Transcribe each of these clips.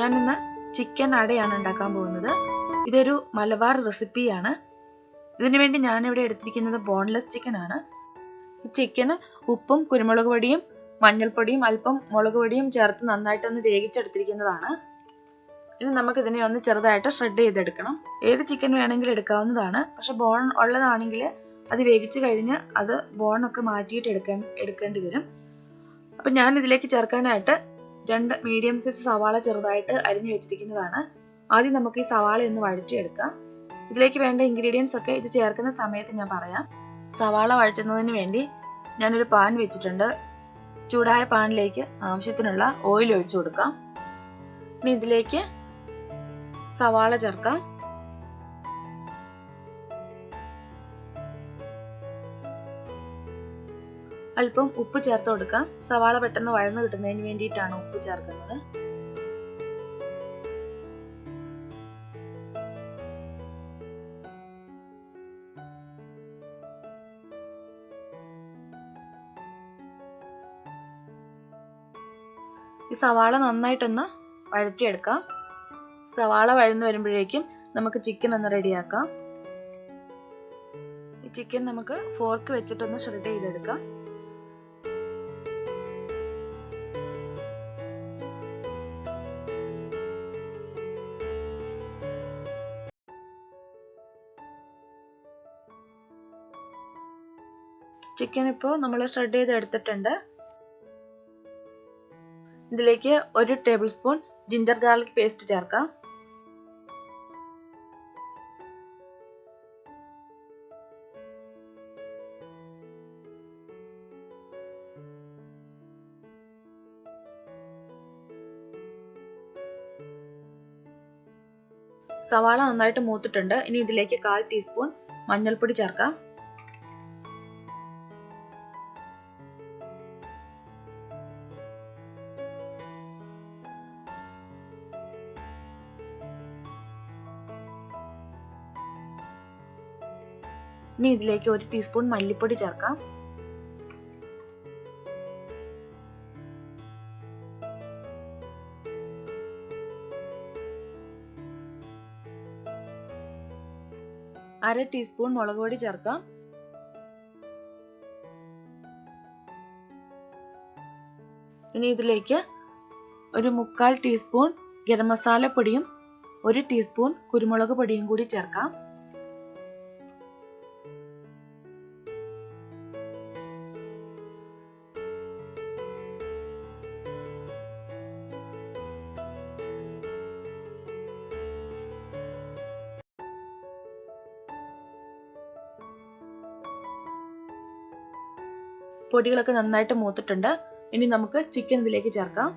ഞാനിന്ന് ചിക്കൻ അടയാണ് ഉണ്ടാക്കാൻ പോകുന്നത്. ഇതൊരു മലബാർ റെസിപ്പിയാണ്. ഇതിനു വേണ്ടി ഞാനിവിടെ എടുത്തിരിക്കുന്നത് ബോൺലെസ് ചിക്കൻ ആണ്. ചിക്കന് ഉപ്പും കുരുമുളക് പൊടിയും മഞ്ഞൾപ്പൊടിയും അല്പം മുളക് പൊടിയും ചേർത്ത് നന്നായിട്ടൊന്ന് വേവിച്ചെടുത്തിരിക്കുന്നതാണ്. ഇനി നമുക്ക് ഇതിനെ ഒന്ന് ചെറുതായിട്ട് ഷ്രെഡ് ചെയ്തെടുക്കണം. ഏത് ചിക്കൻ വേണമെങ്കിലും എടുക്കാവുന്നതാണ്. പക്ഷെ ബോൺ ഉള്ളതാണെങ്കിൽ അത് വേവിച്ച് കഴിഞ്ഞ് അത് ബോണൊക്കെ മാറ്റിയിട്ട് എടുക്കേണ്ടി വരും. അപ്പം ഞാൻ ഇതിലേക്ക് ചേർക്കാനായിട്ട് 2 മീഡിയം സൈസ് സവാള ചെറുതായിട്ട് അരിഞ്ഞു വെച്ചിരിക്കുന്നതാണ്. ആദ്യം നമുക്ക് ഈ സവാള ഒന്ന് വഴറ്റിയെടുക്കാം. ഇതിലേക്ക് വേണ്ട ഇൻഗ്രീഡിയൻസ് ഒക്കെ ഇത് ചേർക്കുന്ന സമയത്ത് ഞാൻ പറയാം. സവാള വഴറ്റുന്നതിന് വേണ്ടി ഞാനൊരു പാൻ വെച്ചിട്ടുണ്ട്. ചൂടായ പാനിലേക്ക് ആവശ്യത്തിനുള്ള ഓയിൽ ഒഴിച്ചു കൊടുക്കാം. ഇനി ഇതിലേക്ക് സവാള ചേർക്കാം. അല്പം ഉപ്പ് ചേർത്ത് കൊടുക്കാം. സവാള പെട്ടെന്ന് വഴന്നു കിട്ടുന്നതിന് വേണ്ടിയിട്ടാണ് ഉപ്പ് ചേർക്കുന്നത്. ഈ സവാള നന്നായിട്ടൊന്ന് വഴറ്റിയെടുക്കാം. സവാള വഴന്നു വരുമ്പോഴേക്കും നമുക്ക് ചിക്കൻ ഒന്ന് റെഡിയാക്കാം. ഈ ചിക്കൻ നമുക്ക് ഫോർക്ക് വെച്ചിട്ടൊന്ന് ഷ്രെഡ് ചെയ്തെടുക്കാം. ചിക്കൻ ഇപ്പോൾ നമ്മൾ ഷ്രെഡ് ചെയ്ത് എടുത്തിട്ടുണ്ട്. ഇതിലേക്ക് 1 table spoon ginger garlic paste ചേർക്കാം. സവാള നന്നായിട്ട് മൂത്തിട്ടുണ്ട്. ഇനി ഇതിലേക്ക് 1/4 ടീസ്പൂൺ മഞ്ഞൾപ്പൊടി ചേർക്കാം. ഇനി ഇതിലേക്ക് 1 ടീസ്പൂൺ മല്ലിപ്പൊടി ചേർക്കാം. അര ടീസ്പൂൺ മുളക് പൊടി ചേർക്കാം. ഇനി ഇതിലേക്ക് 1/4 ടീസ്പൂൺ ഗരം മസാല പൊടിയും 1 ടീസ്പൂൺ കുരുമുളക് പൊടിയും കൂടി ചേർക്കാം. പൊടികളൊക്കെ നന്നായിട്ട് മൂത്തിട്ടുണ്ട്. ഇനി നമുക്ക് ചിക്കൻ ഇതിലേക്ക് ചേർക്കാം.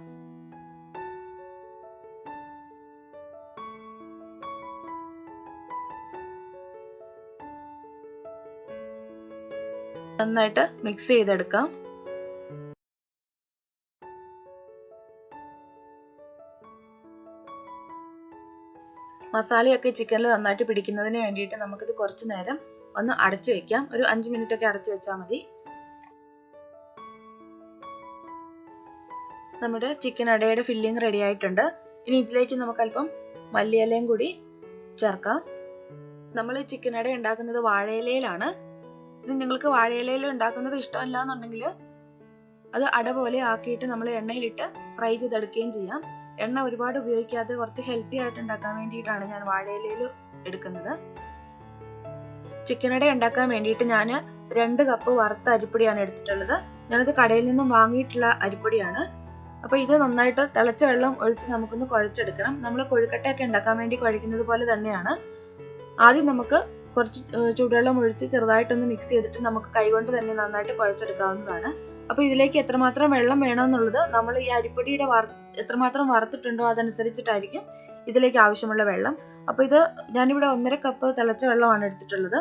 നന്നായിട്ട് മിക്സ് ചെയ്തെടുക്കാം. മസാലയൊക്കെ ചിക്കനിൽ നന്നായിട്ട് പിടിക്കുന്നതിന് വേണ്ടിയിട്ട് നമുക്കിത് കുറച്ചു നേരം ഒന്ന് അടച്ചു വെക്കാം. ഒരു 5 മിനിറ്റ് ഒക്കെ അടച്ചു വെച്ചാൽ മതി. നമ്മുടെ ചിക്കൻ അടയുടെ ഫില്ലിംഗ് റെഡി ആയിട്ടുണ്ട്. ഇനി ഇതിലേക്ക് നമുക്ക് അല്പം മല്ലിയിലയും കൂടി ചേർക്കാം. നമ്മൾ ഈ ചിക്കൻ അട ഉണ്ടാക്കുന്നത് വാഴയിലയിലാണ്. ഇനി നിങ്ങൾക്ക് വാഴയിലയിൽ ഉണ്ടാക്കുന്നത് ഇഷ്ടമല്ല എന്നുണ്ടെങ്കിൽ അത് അട പോലെ ആക്കിയിട്ട് നമ്മൾ എണ്ണയിലിട്ട് ഫ്രൈ ചെയ്തെടുക്കുകയും ചെയ്യാം. എണ്ണ ഒരുപാട് ഉപയോഗിക്കാതെ കുറച്ച് ഹെൽത്തി ആയിട്ട് ഉണ്ടാക്കാൻ വേണ്ടിയിട്ടാണ് ഞാൻ വാഴയിലയിൽ എടുക്കുന്നത്. ചിക്കൻ അട ഉണ്ടാക്കാൻ വേണ്ടിയിട്ട് ഞാൻ 2 കപ്പ് വറുത്ത അരിപ്പൊടിയാണ് എടുത്തിട്ടുള്ളത്. ഞാനത് കടയിൽ നിന്നും വാങ്ങിയിട്ടുള്ള അരിപ്പൊടിയാണ്. അപ്പോൾ ഇത് നന്നായിട്ട് തിളച്ച വെള്ളം ഒഴിച്ച് നമുക്കൊന്ന് കുഴച്ചെടുക്കണം. നമ്മൾ കൊഴുക്കട്ടയൊക്കെ ഉണ്ടാക്കാൻ വേണ്ടി കുഴക്കുന്നത് പോലെ തന്നെയാണ്. ആദ്യം നമുക്ക് കുറച്ച് ചൂടുവെള്ളം ഒഴിച്ച് ചെറുതായിട്ടൊന്ന് മിക്സ് ചെയ്തിട്ട് നമുക്ക് കൈകൊണ്ട് തന്നെ നന്നായിട്ട് കുഴച്ചെടുക്കാവുന്നതാണ്. അപ്പോൾ ഇതിലേക്ക് എത്രമാത്രം വെള്ളം വേണമെന്നുള്ളത് നമ്മൾ ഈ അരിപ്പൊടിയുടെ എത്രമാത്രം വറുത്തിട്ടുണ്ടോ അതനുസരിച്ചിട്ടായിരിക്കും ഇതിലേക്ക് ആവശ്യമുള്ള വെള്ളം. അപ്പോൾ ഇത് ഞാനിവിടെ 1.5 കപ്പ് തിളച്ച വെള്ളമാണ് എടുത്തിട്ടുള്ളത്.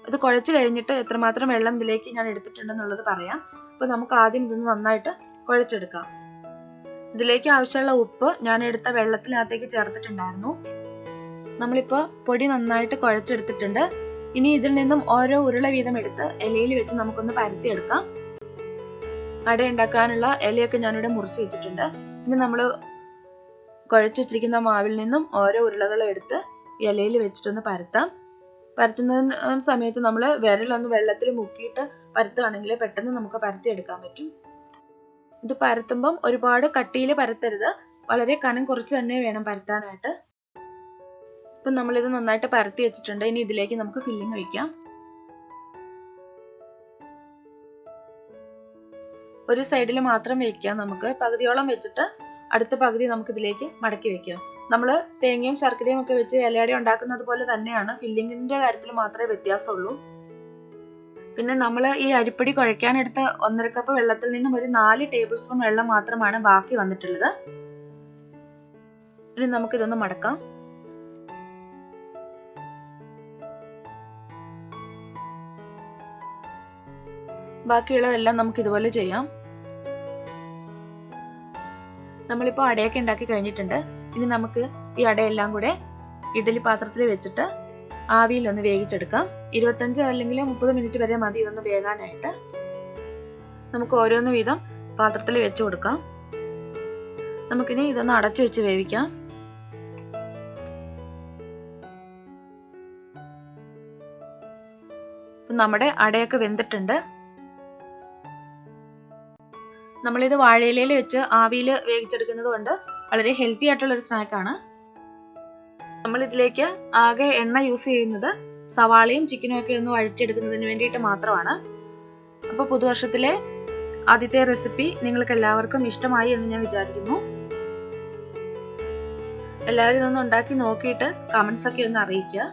ഇത് കുഴച്ച് കഴിഞ്ഞിട്ട് എത്രമാത്രം വെള്ളം ഇതിലേക്ക് ഞാൻ എടുത്തിട്ടുണ്ടെന്നുള്ളത് പറയാം. അപ്പോൾ നമുക്ക് ആദ്യം ഇതൊന്ന് നന്നായിട്ട് കുഴച്ചെടുക്കാം. ഇതിലേക്ക് ആവശ്യമുള്ള ഉപ്പ് ഞാൻ എടുത്ത വെള്ളത്തിനകത്തേക്ക് ചേർത്തിട്ടുണ്ടായിരുന്നു. നമ്മളിപ്പോൾ പൊടി നന്നായിട്ട് കുഴച്ചെടുത്തിട്ടുണ്ട്. ഇനി ഇതിൽ നിന്നും ഓരോ ഉരുള വീതം എടുത്ത് ഇലയിൽ വെച്ച് നമുക്കൊന്ന് പരത്തിയെടുക്കാം. അട ഉണ്ടാക്കാനുള്ള ഇലയൊക്കെ ഞാനിവിടെ മുറിച്ച് വെച്ചിട്ടുണ്ട്. ഇനി നമ്മൾ കുഴച്ച് വെച്ചിരിക്കുന്ന മാവിൽ നിന്നും ഓരോ ഉരുളകളും എടുത്ത് ഇലയിൽ വെച്ചിട്ടൊന്ന് പരത്താം. പരത്തുന്ന സമയത്ത് നമ്മൾ വിരലൊന്ന് വെള്ളത്തിൽ മുക്കിയിട്ട് പരത്തുകയാണെങ്കിൽ പെട്ടെന്ന് നമുക്ക് പരത്തിയെടുക്കാൻ പറ്റും. ഇത് പരത്തുമ്പം ഒരുപാട് കട്ടിയിൽ പരത്തരുത്, വളരെ കനം കുറച്ച് തന്നെ വേണം പരത്താനായിട്ട്. ഇപ്പം നമ്മളിത് നന്നായിട്ട് പരത്തി വെച്ചിട്ടുണ്ട്. ഇനി ഇതിലേക്ക് നമുക്ക് ഫില്ലിങ് വയ്ക്കാം. ഒരു സൈഡിൽ മാത്രം വെക്കാം. നമുക്ക് പകുതിയോളം വെച്ചിട്ട് അടുത്ത പകുതി നമുക്ക് ഇതിലേക്ക് മടക്കി വെക്കാം. നമ്മൾ തേങ്ങയും ശർക്കരയും ഒക്കെ വെച്ച് ഇലയട ഉണ്ടാക്കുന്നത് പോലെ തന്നെയാണ്, ഫില്ലിങ്ങിന്റെ കാര്യത്തിൽ മാത്രമേ വ്യത്യാസമുള്ളൂ. പിന്നെ നമ്മൾ ഈ അരിപ്പൊടി കുഴയ്ക്കാനെടുത്ത 1.5 കപ്പ് വെള്ളത്തിൽ നിന്നും ഒരു 4 ടേബിൾ സ്പൂൺ വെള്ളം മാത്രമാണ് ബാക്കി വന്നിട്ടുള്ളത്. ഇനി നമുക്കിതൊന്ന് മടക്കാം. ബാക്കിയുള്ളതെല്ലാം നമുക്ക് ഇതുപോലെ ചെയ്യാം. നമ്മളിപ്പോൾ അടയൊക്കെ ഉണ്ടാക്കി കഴിഞ്ഞിട്ടുണ്ട്. ഇനി നമുക്ക് ഈ അടയെല്ലാം കൂടെ ഇഡ്ഡലി പാത്രത്തിൽ വെച്ചിട്ട് ആവിയിലൊന്ന് വേവിച്ചെടുക്കാം. 25 അല്ലെങ്കിൽ 30 മിനിറ്റ് വരെ മതി ഇതൊന്ന് വേകാനായിട്ട്. നമുക്ക് ഓരോന്ന് വീതം പാത്രത്തിൽ വെച്ച് കൊടുക്കാം. നമുക്കിനി ഇതൊന്ന് അടച്ചു വെച്ച് വേവിക്കാം. നമ്മുടെ അടയൊക്കെ വെന്തിട്ടുണ്ട്. നമ്മളിത് വാഴയിലയിൽ വെച്ച് ആവിയിൽ വേവിച്ചെടുക്കുന്നത് കൊണ്ട് വളരെ ഹെൽത്തി ആയിട്ടുള്ള ഒരു സ്നാക്കാണ്. നമ്മൾ ഇതിലേക്ക് ആകെ എണ്ണ യൂസ് ചെയ്യുന്നത് സവാളയും ചിക്കനും ഒക്കെ ഒന്ന് വഴറ്റിയെടുക്കുന്നതിന് വേണ്ടിയിട്ട് മാത്രമാണ്. അപ്പോൾ പുതുവർഷത്തിലെ ആദ്യത്തെ റെസിപ്പി നിങ്ങൾക്ക് എല്ലാവർക്കും ഇഷ്ടമായി എന്ന് ഞാൻ വിചാരിക്കുന്നു. എല്ലാവരും ഇതൊന്ന് ഉണ്ടാക്കി നോക്കിയിട്ട് കമന്റ്സ് ഒക്കെ ഒന്ന് അറിയിക്കുക.